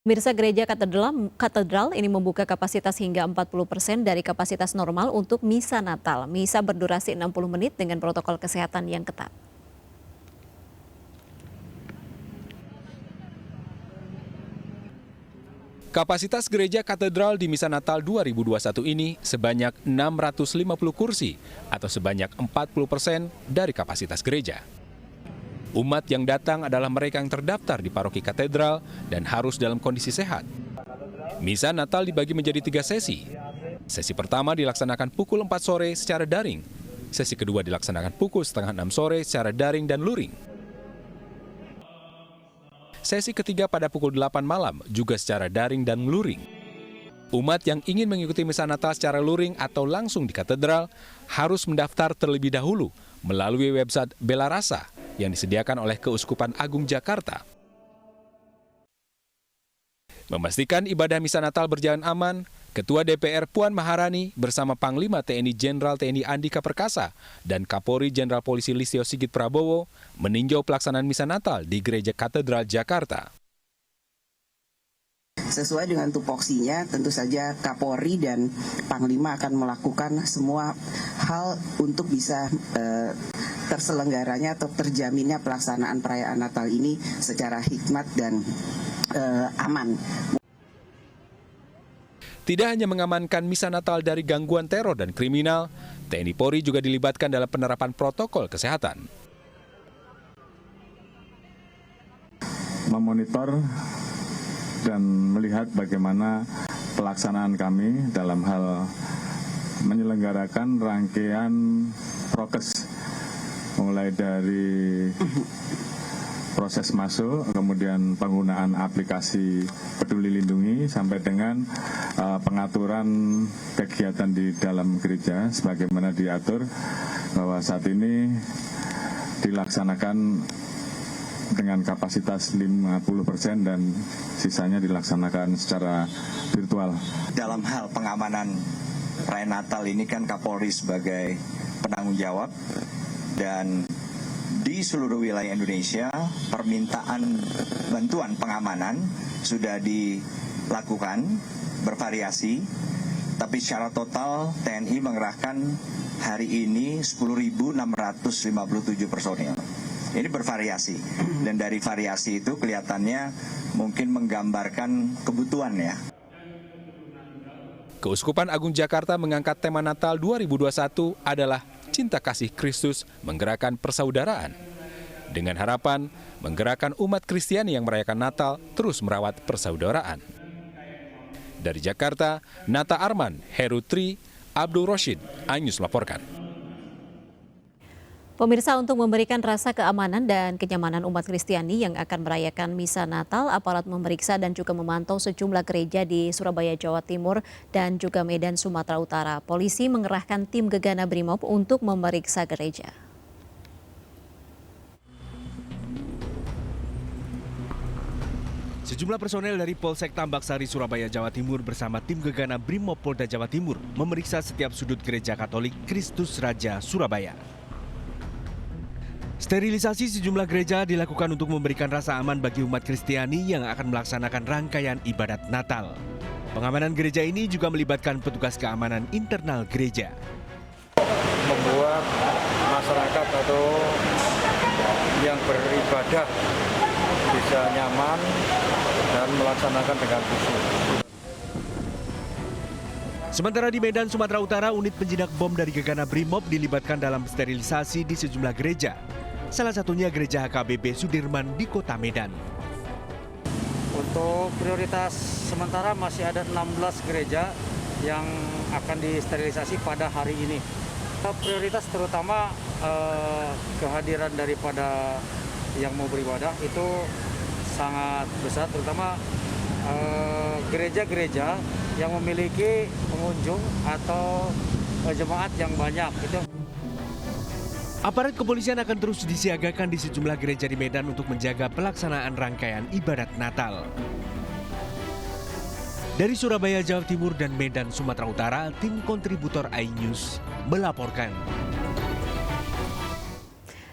Pemirsa Gereja Katedral ini membuka kapasitas hingga 40% dari kapasitas normal untuk misa Natal. Misa berdurasi 60 menit dengan protokol kesehatan yang ketat. Kapasitas Gereja Katedral di Misa Natal 2021 ini sebanyak 650 kursi atau sebanyak 40% dari kapasitas gereja. Umat yang datang adalah mereka yang terdaftar di paroki katedral dan harus dalam kondisi sehat. Misa Natal dibagi menjadi 3 sesi. Sesi pertama dilaksanakan pukul 4 sore secara daring. Sesi kedua dilaksanakan pukul setengah 6 sore secara daring dan luring. Sesi ketiga pada pukul 8 malam juga secara daring dan luring. Umat yang ingin mengikuti Misa Natal secara luring atau langsung di katedral harus mendaftar terlebih dahulu melalui website Bela Rasa yang disediakan oleh Keuskupan Agung Jakarta. Memastikan ibadah Misa Natal berjalan aman, Ketua DPR Puan Maharani bersama Panglima TNI Jenderal TNI Andika Perkasa dan Kapolri Jenderal Polisi Listio Sigit Prabowo meninjau pelaksanaan Misa Natal di Gereja Katedral Jakarta. Sesuai dengan tupoksinya, tentu saja Kapolri dan Panglima akan melakukan semua hal untuk bisa terselenggaranya atau terjaminnya pelaksanaan perayaan Natal ini secara hikmat dan aman. Tidak hanya mengamankan Misa Natal dari gangguan teror dan kriminal, TNI Polri juga dilibatkan dalam penerapan protokol kesehatan. Memonitor dan melihat bagaimana pelaksanaan kami dalam hal menyelenggarakan rangkaian prokes, mulai dari proses masuk, kemudian penggunaan aplikasi Peduli Lindungi, sampai dengan pengaturan kegiatan di dalam gereja sebagaimana diatur bahwa saat ini dilaksanakan dengan kapasitas 50% dan sisanya dilaksanakan secara virtual. Dalam hal pengamanan perayaan Natal ini kan Kapolri sebagai penanggung jawab, dan di seluruh wilayah Indonesia permintaan bantuan pengamanan sudah dilakukan bervariasi, tapi secara total TNI mengerahkan hari ini 10.657 personil. Ini bervariasi, dan dari variasi itu kelihatannya mungkin menggambarkan kebutuhan ya. Keuskupan Agung Jakarta mengangkat tema Natal 2021 adalah Cinta Kasih Kristus menggerakkan persaudaraan. Dengan harapan menggerakkan umat Kristiani yang merayakan Natal terus merawat persaudaraan. Dari Jakarta, Nata Arman, Heru Tri, Abdul Rashid, iNews melaporkan. Pemirsa, untuk memberikan rasa keamanan dan kenyamanan umat Kristiani yang akan merayakan Misa Natal, aparat memeriksa dan juga memantau sejumlah gereja di Surabaya, Jawa Timur dan juga Medan, Sumatera Utara. Polisi mengerahkan tim Gegana Brimob untuk memeriksa gereja. Sejumlah personel dari Polsek Tambak Sari, Surabaya, Jawa Timur bersama tim Gegana Brimob Polda Jawa Timur memeriksa setiap sudut gereja Katolik Kristus Raja Surabaya. Sterilisasi sejumlah gereja dilakukan untuk memberikan rasa aman bagi umat Kristiani yang akan melaksanakan rangkaian ibadat Natal. Pengamanan gereja ini juga melibatkan petugas keamanan internal gereja. Membuat masyarakat atau yang beribadah bisa nyaman dan melaksanakan dengan khusyuk. Sementara di Medan, Sumatera Utara, unit penjinak bom dari Gegana Brimob dilibatkan dalam sterilisasi di sejumlah gereja. Salah satunya gereja HKBP Sudirman di kota Medan. Untuk prioritas sementara masih ada 16 gereja yang akan disterilisasi pada hari ini. Prioritas terutama kehadiran daripada yang mau beribadah itu sangat besar, terutama gereja-gereja yang memiliki pengunjung atau jemaat yang banyak. Aparat kepolisian akan terus disiagakan di sejumlah gereja di Medan untuk menjaga pelaksanaan rangkaian ibadat Natal. Dari Surabaya, Jawa Timur dan Medan, Sumatera Utara, tim kontributor iNews melaporkan.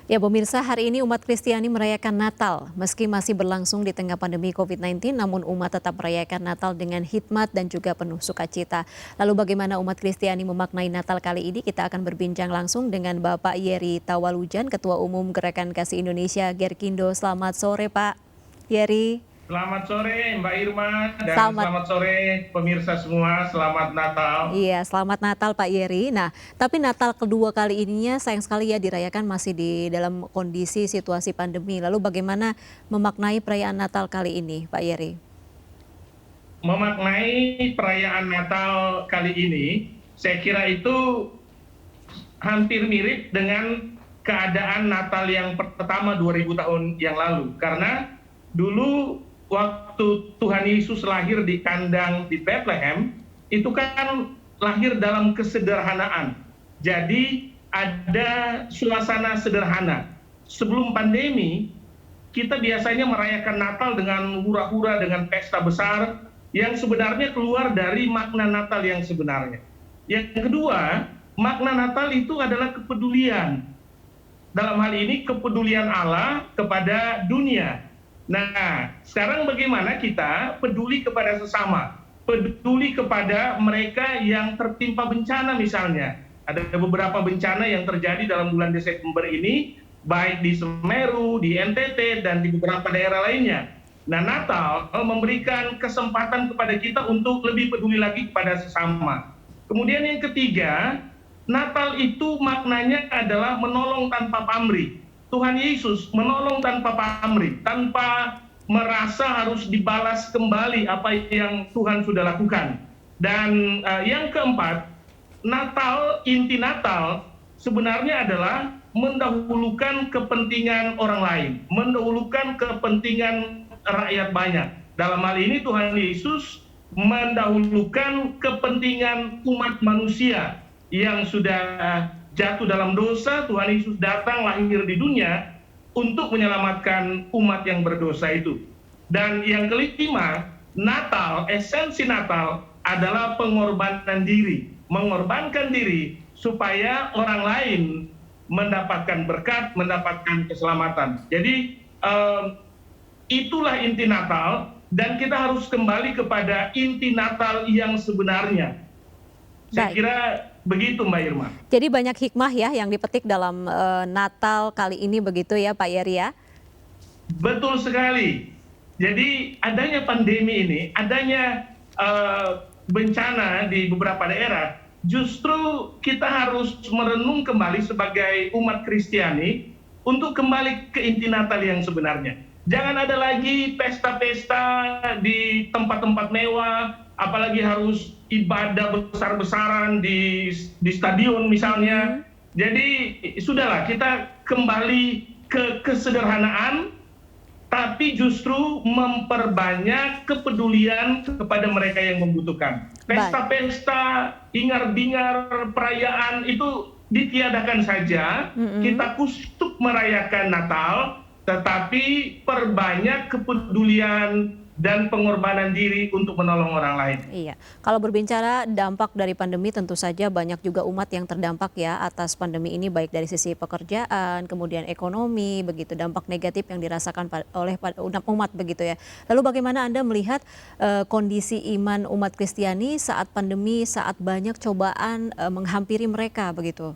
Ya pemirsa, hari ini umat Kristiani merayakan Natal. Meski masih berlangsung di tengah pandemi COVID-19, namun umat tetap merayakan Natal dengan hikmat dan juga penuh sukacita. Lalu bagaimana umat Kristiani memaknai Natal kali ini? Kita akan berbincang langsung dengan Bapak Yeri Tawalujan, Ketua Umum Gerakan Kasih Indonesia Gerkindo. Selamat sore Pak Yeri. Selamat sore Mbak Irma dan selamat sore pemirsa semua, selamat Natal. Iya, selamat Natal Pak Yeri. Nah, tapi Natal kedua kali ininya sayang sekali ya dirayakan masih di dalam kondisi situasi pandemi. Lalu bagaimana memaknai perayaan Natal kali ini Pak Yeri? Memaknai perayaan Natal kali ini, saya kira itu hampir mirip dengan keadaan Natal yang pertama 2000 tahun yang lalu. Karena dulu waktu Tuhan Yesus lahir di kandang di Bethlehem, itu kan lahir dalam kesederhanaan. Jadi ada suasana sederhana. Sebelum pandemi, kita biasanya merayakan Natal dengan hura-hura, dengan pesta besar, yang sebenarnya keluar dari makna Natal yang sebenarnya. Yang kedua, makna Natal itu adalah kepedulian. Dalam hal ini kepedulian Allah kepada dunia. Nah, sekarang bagaimana kita peduli kepada sesama, peduli kepada mereka yang tertimpa bencana misalnya. Ada beberapa bencana yang terjadi dalam bulan Desember ini, baik di Semeru, di NTT, dan di beberapa daerah lainnya. Nah, Natal memberikan kesempatan kepada kita untuk lebih peduli lagi kepada sesama. Kemudian yang ketiga, Natal itu maknanya adalah menolong tanpa pamrih. Tuhan Yesus menolong tanpa pamrih, tanpa merasa harus dibalas kembali apa yang Tuhan sudah lakukan. Dan yang keempat, Natal, inti Natal sebenarnya adalah mendahulukan kepentingan orang lain, mendahulukan kepentingan rakyat banyak. Dalam hal ini Tuhan Yesus mendahulukan kepentingan umat manusia yang sudah jatuh dalam dosa. Tuhan Yesus datang lahir di dunia untuk menyelamatkan umat yang berdosa itu. Dan yang kelima, Natal, esensi Natal adalah pengorbanan diri. Mengorbankan diri supaya orang lain mendapatkan berkat, mendapatkan keselamatan. Jadi itulah inti Natal, dan kita harus kembali kepada inti Natal yang sebenarnya. Saya kira begitu Mbak Irma. Jadi banyak hikmah ya yang dipetik dalam Natal kali ini begitu ya Pak Yeri ya? Betul sekali. Jadi adanya pandemi ini, adanya bencana di beberapa daerah, justru kita harus merenung kembali sebagai umat Kristiani untuk kembali ke inti Natal yang sebenarnya. Jangan ada lagi pesta-pesta di tempat-tempat mewah, apalagi harus ibadah besar-besaran di stadion misalnya. Jadi sudahlah, kita kembali ke kesederhanaan, tapi justru memperbanyak kepedulian kepada mereka yang membutuhkan. Pesta-pesta, hingar-bingar, perayaan itu ditiadakan saja. Kita kustuk merayakan Natal, tetapi perbanyak kepedulian dan pengorbanan diri untuk menolong orang lain. Iya, kalau berbicara dampak dari pandemi tentu saja banyak juga umat yang terdampak ya atas pandemi ini, baik dari sisi pekerjaan, kemudian ekonomi, begitu dampak negatif yang dirasakan oleh umat begitu ya. Lalu bagaimana Anda melihat kondisi iman umat Kristiani saat pandemi, saat banyak cobaan menghampiri mereka begitu?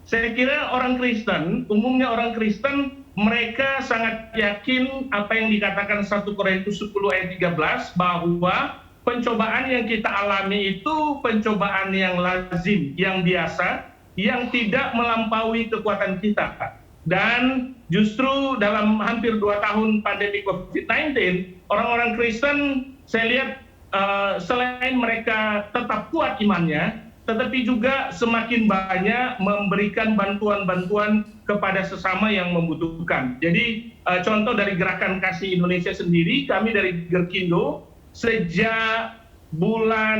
Saya kira orang Kristen, umumnya orang Kristen, mereka sangat yakin apa yang dikatakan 1 Korintus 10 ayat 13, bahwa pencobaan yang kita alami itu pencobaan yang lazim, yang biasa, yang tidak melampaui kekuatan kita. Dan justru dalam hampir 2 tahun pandemi COVID-19, orang-orang Kristen saya lihat selain mereka tetap kuat imannya, tetapi juga semakin banyak memberikan bantuan-bantuan kepada sesama yang membutuhkan. Jadi contoh dari Gerakan Kasih Indonesia sendiri, kami dari Gerkindo sejak bulan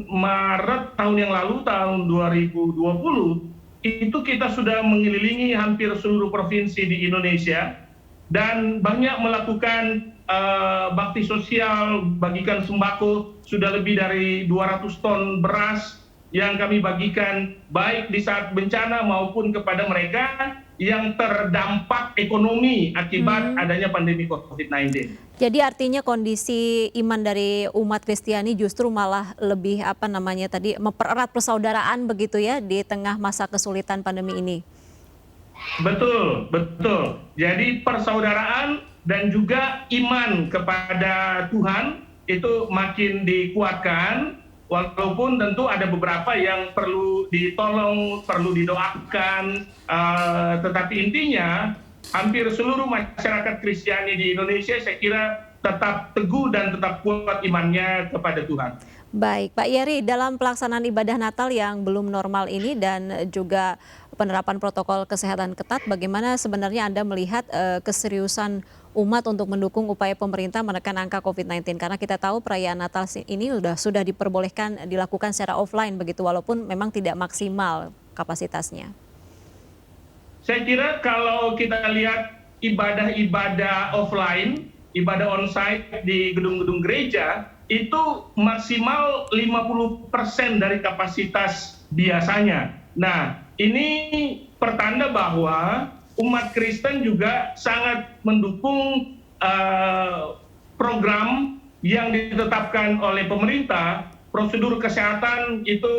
Maret tahun yang lalu, tahun 2020, itu kita sudah mengelilingi hampir seluruh provinsi di Indonesia dan banyak melakukan bakti sosial, bagikan sembako, sudah lebih dari 200 ton beras, yang kami bagikan baik di saat bencana maupun kepada mereka yang terdampak ekonomi akibat adanya pandemi COVID-19. Jadi artinya kondisi iman dari umat Kristiani justru malah lebih mempererat persaudaraan begitu ya di tengah masa kesulitan pandemi ini. Betul, betul. Jadi persaudaraan dan juga iman kepada Tuhan itu makin dikuatkan, walaupun tentu ada beberapa yang perlu ditolong, perlu didoakan, tetapi intinya hampir seluruh masyarakat Kristiani di Indonesia saya kira tetap teguh dan tetap kuat imannya kepada Tuhan. Baik, Pak Yeri, dalam pelaksanaan ibadah Natal yang belum normal ini dan juga penerapan protokol kesehatan ketat, bagaimana sebenarnya Anda melihat keseriusan umat untuk mendukung upaya pemerintah menekan angka COVID-19? Karena kita tahu perayaan Natal ini sudah diperbolehkan dilakukan secara offline begitu, walaupun memang tidak maksimal kapasitasnya. Saya kira kalau kita lihat ibadah-ibadah offline, ibadah onsite di gedung-gedung gereja, itu maksimal 50% dari kapasitas biasanya. Nah, ini pertanda bahwa umat Kristen juga sangat mendukung program yang ditetapkan oleh pemerintah. Prosedur kesehatan itu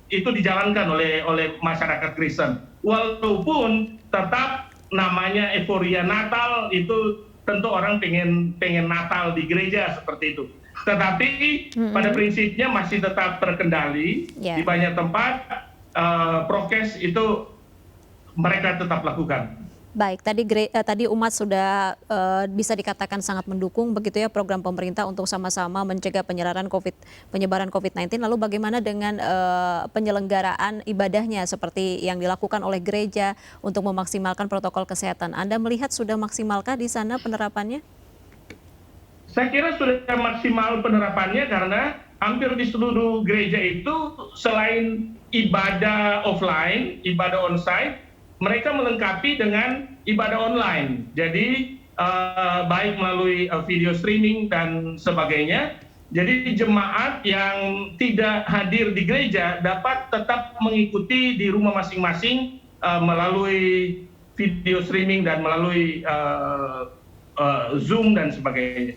dijalankan oleh masyarakat Kristen. Walaupun tetap namanya euforia Natal, itu tentu orang pengen Natal di gereja seperti itu. Tetapi pada prinsipnya masih tetap terkendali. Di banyak tempat prokes itu mereka tetap lakukan. Baik, tadi umat sudah bisa dikatakan sangat mendukung begitu ya program pemerintah untuk sama-sama mencegah penyebaran COVID-19. Lalu bagaimana dengan penyelenggaraan ibadahnya seperti yang dilakukan oleh gereja untuk memaksimalkan protokol kesehatan? Anda melihat sudah maksimalkah di sana penerapannya? Saya kira sudah maksimal penerapannya karena hampir di seluruh gereja itu selain ibadah offline, ibadah onsite, mereka melengkapi dengan ibadah online. Jadi baik melalui video streaming dan sebagainya. Jadi jemaat yang tidak hadir di gereja dapat tetap mengikuti di rumah masing-masing melalui video streaming dan melalui Zoom dan sebagainya.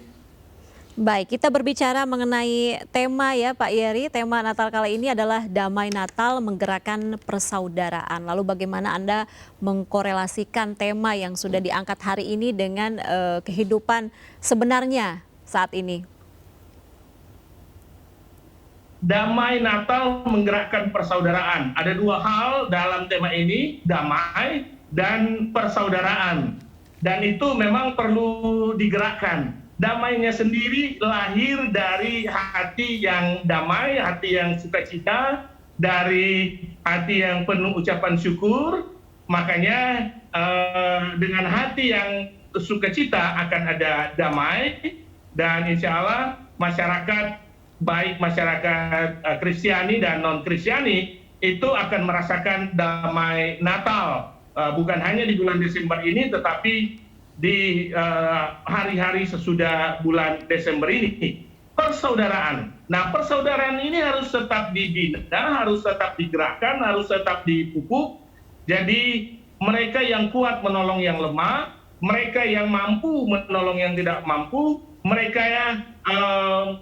Baik, kita berbicara mengenai tema ya Pak Yeri. Tema Natal kali ini adalah Damai Natal Menggerakkan Persaudaraan. Lalu bagaimana Anda mengkorelasikan tema yang sudah diangkat hari ini dengan kehidupan sebenarnya saat ini? Damai Natal Menggerakkan Persaudaraan. Ada dua hal dalam tema ini, damai dan persaudaraan. Dan itu memang perlu digerakkan. Damainya sendiri lahir dari hati yang damai, hati yang sukacita, dari hati yang penuh ucapan syukur. Makanya dengan hati yang sukacita akan ada damai, dan insya Allah masyarakat, baik masyarakat Kristiani dan non-Kristiani, itu akan merasakan damai Natal. Bukan hanya di bulan Desember ini, tetapi di hari-hari sesudah bulan Desember ini. Persaudaraan. Nah, persaudaraan ini harus tetap dibina, harus tetap digerakkan, harus tetap dipupuk. Jadi mereka yang kuat menolong yang lemah, mereka yang mampu menolong yang tidak mampu, mereka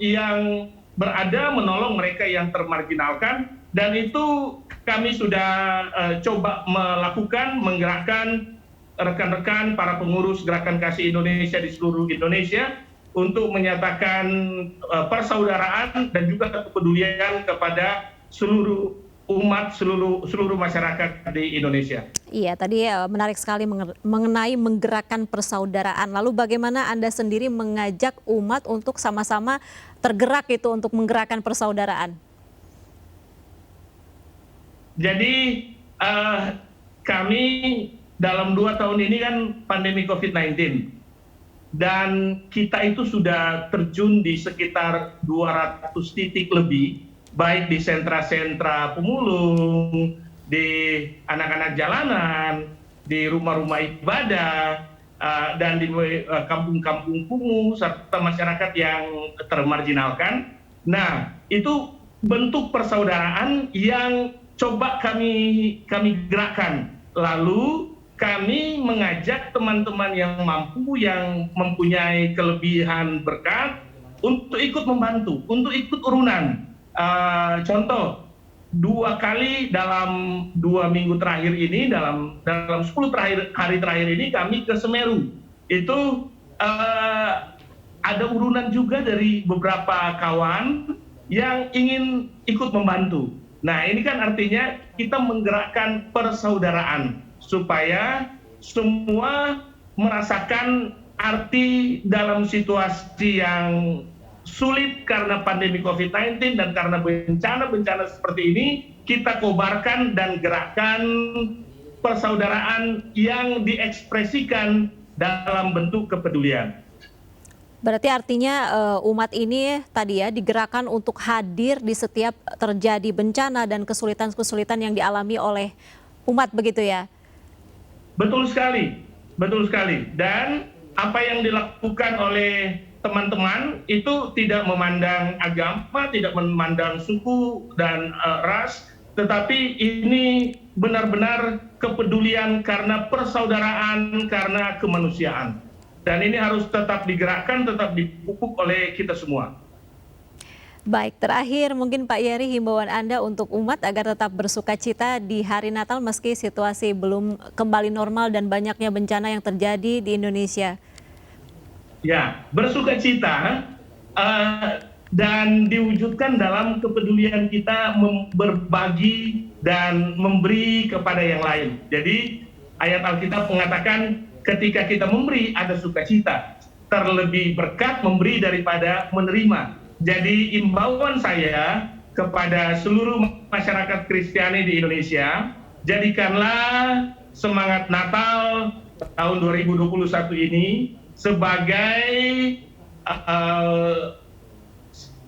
yang berada menolong mereka yang termarginalkan. Dan itu kami sudah coba melakukan, menggerakkan rekan-rekan para pengurus Gerakan Kasih Indonesia di seluruh Indonesia untuk menyatakan persaudaraan dan juga kepedulian kepada seluruh umat, seluruh masyarakat di Indonesia. Iya, tadi menarik sekali mengenai menggerakkan persaudaraan. Lalu bagaimana Anda sendiri mengajak umat untuk sama-sama tergerak itu untuk menggerakkan persaudaraan? Jadi kami dalam 2 tahun ini kan pandemi COVID-19, dan kita itu sudah terjun di sekitar 200 titik lebih, baik di sentra-sentra pemulung, di anak-anak jalanan, di rumah-rumah ibadah, dan di kampung-kampung kumuh, serta masyarakat yang termarginalkan. Nah, itu bentuk persaudaraan yang coba kami gerakkan. Lalu kami mengajak teman-teman yang mampu, yang mempunyai kelebihan berkat untuk ikut membantu, untuk ikut urunan. Contoh, 2 kali dalam 2 minggu terakhir ini, dalam 10 hari terakhir ini kami ke Semeru. Itu ada urunan juga dari beberapa kawan yang ingin ikut membantu. Nah, ini kan artinya kita menggerakkan persaudaraan supaya semua merasakan arti dalam situasi yang sulit karena pandemi COVID-19 dan karena bencana-bencana seperti ini, kita kobarkan dan gerakkan persaudaraan yang diekspresikan dalam bentuk kepedulian. Berarti artinya umat ini tadi ya digerakkan untuk hadir di setiap terjadi bencana dan kesulitan-kesulitan yang dialami oleh umat, begitu ya? Betul sekali, betul sekali. Dan apa yang dilakukan oleh teman-teman itu tidak memandang agama, tidak memandang suku dan ras, tetapi ini benar-benar kepedulian karena persaudaraan, karena kemanusiaan. Dan ini harus tetap digerakkan, tetap dipupuk oleh kita semua. Baik, terakhir mungkin Pak Yeri, himbauan Anda untuk umat agar tetap bersukacita di hari Natal meski situasi belum kembali normal dan banyaknya bencana yang terjadi di Indonesia. Ya, bersukacita dan diwujudkan dalam kepedulian kita berbagi dan memberi kepada yang lain. Jadi ayat Alkitab mengatakan ketika kita memberi ada sukacita, terlebih berkat memberi daripada menerima. Jadi imbauan saya kepada seluruh masyarakat Kristiani di Indonesia, jadikanlah semangat Natal tahun 2021 ini sebagai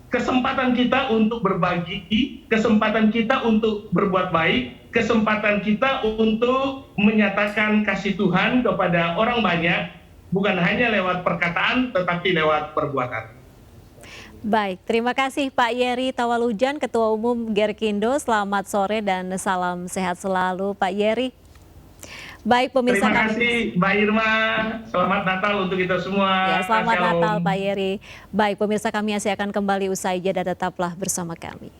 kesempatan kita untuk berbagi, kesempatan kita untuk berbuat baik, kesempatan kita untuk menyatakan kasih Tuhan kepada orang banyak, bukan hanya lewat perkataan tetapi lewat perbuatan. Baik, terima kasih Pak Yeri Tawalujan, Ketua Umum Gerkindo. Selamat sore dan salam sehat selalu Pak Yeri. Baik pemirsa, terima kasih Mbak Irma, selamat Natal untuk kita semua. Ya, selamat Natal Pak Yeri. Baik pemirsa, kami masih akan kembali usai jeda, tetaplah bersama kami.